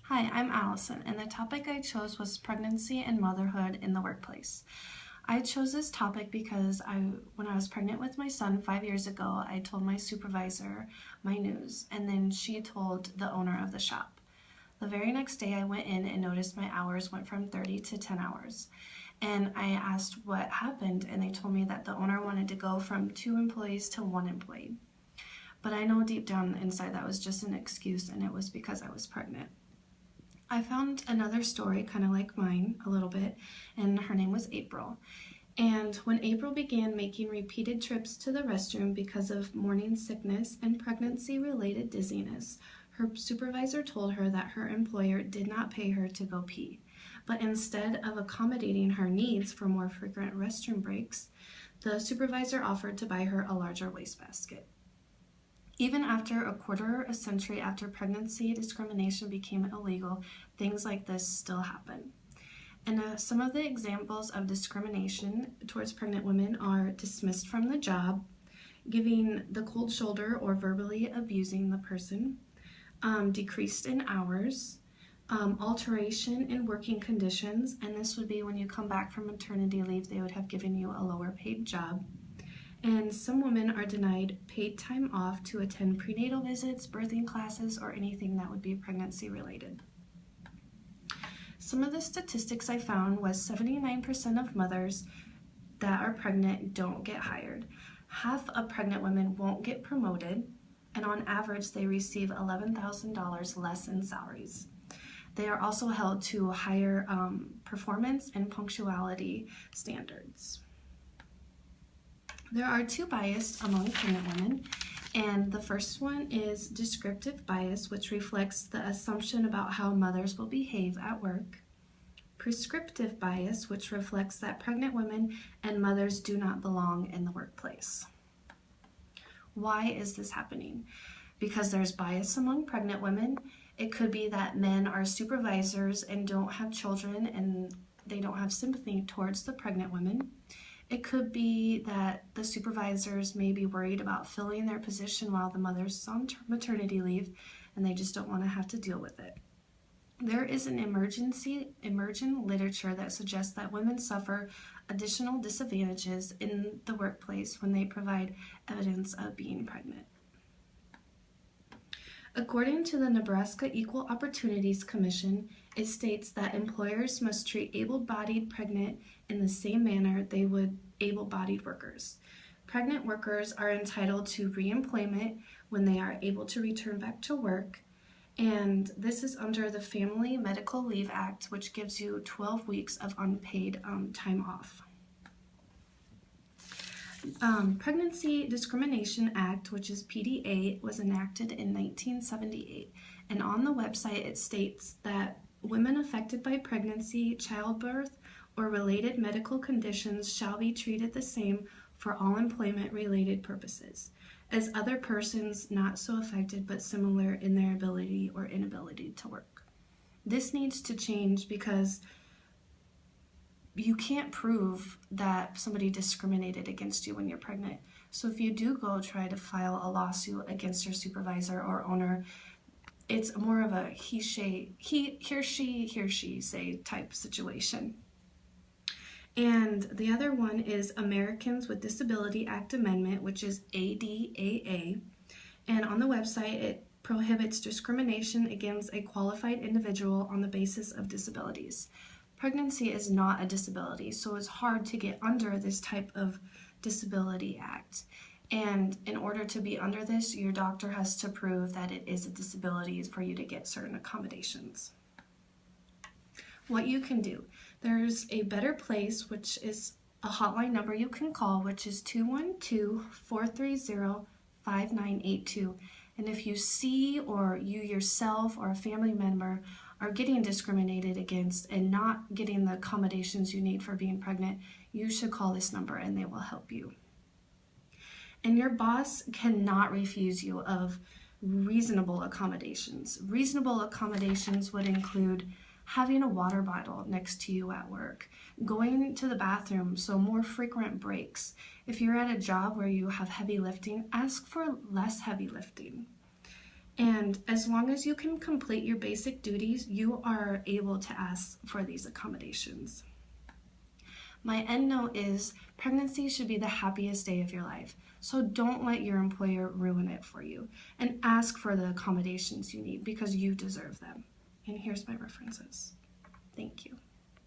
Hi, I'm Allison, and the topic I chose was pregnancy and motherhood in the workplace. I chose this topic because when I was pregnant with my son 5 years ago, I told my supervisor my news, and then she told the owner of the shop. The very next day, I went in and noticed my hours went from 30 to 10 hours. And I asked what happened, and they told me that the owner wanted to go from 2 employees to 1 employee. But I know deep down inside that was just an excuse, and it was because I was pregnant. I found another story kind of like mine a little bit, and her name was April. And when April began making repeated trips to the restroom because of morning sickness and pregnancy-related dizziness, her supervisor told her that her employer did not pay her to go pee, but instead of accommodating her needs for more frequent restroom breaks, the supervisor offered to buy her a larger wastebasket. Even after a quarter a century after pregnancy discrimination became illegal, things like this still happen. And some of the examples of discrimination towards pregnant women are dismissed from the job, giving the cold shoulder or verbally abusing the person, decreased in hours, alteration in working conditions, and this would be when you come back from maternity leave, they would have given you a lower paid job. And some women are denied paid time off to attend prenatal visits, birthing classes, or anything that would be pregnancy related. Some of the statistics I found was 79% of mothers that are pregnant don't get hired. Half of pregnant women won't get promoted, and on average they receive $11,000 less in salaries. They are also held to higher performance and punctuality standards. There are 2 biases among pregnant women, and the first one is descriptive bias, which reflects the assumption about how mothers will behave at work. Prescriptive bias, which reflects that pregnant women and mothers do not belong in the workplace. Why is this happening? Because there's bias among pregnant women. It could be that men are supervisors and don't have children and they don't have sympathy towards the pregnant women. It could be that the supervisors may be worried about filling their position while the mother's on maternity leave and they just don't want to have to deal with it. There is an emergent literature that suggests that women suffer additional disadvantages in the workplace when they provide evidence of being pregnant. According to the Nebraska Equal Opportunities Commission, it states that employers must treat able-bodied pregnant in the same manner they would able-bodied workers. Pregnant workers are entitled to reemployment when they are able to return back to work, and this is under the Family Medical Leave Act, which gives you 12 weeks of unpaid time off. Pregnancy Discrimination Act, which is PDA, was enacted in 1978, and on the website it states that women affected by pregnancy, childbirth, or related medical conditions shall be treated the same for all employment-related purposes as other persons not so affected but similar in their ability or inability to work. This needs to change because you can't prove that somebody discriminated against you when you're pregnant. So if you do go try to file a lawsuit against your supervisor or owner, it's more of a he, she say type situation. And the other one is Americans with Disability Act Amendment, which is ADAA. And on the website, it prohibits discrimination against a qualified individual on the basis of disabilities. Pregnancy is not a disability, so it's hard to get under this type of disability act. And in order to be under this, your doctor has to prove that it is a disability for you to get certain accommodations. What you can do, there's a Better Place, which is a hotline number you can call, which is 212-430-5982. And if you see or you yourself or a family member are getting discriminated against and not getting the accommodations you need for being pregnant, you should call this number and they will help you. And your boss cannot refuse you of reasonable accommodations. Reasonable accommodations would include having a water bottle next to you at work, going to the bathroom, so more frequent breaks. If you're at a job where you have heavy lifting, ask for less heavy lifting. And as long as you can complete your basic duties, you are able to ask for these accommodations. My end note is pregnancy should be the happiest day of your life. So don't let your employer ruin it for you, and ask for the accommodations you need because you deserve them. And here's my references. Thank you.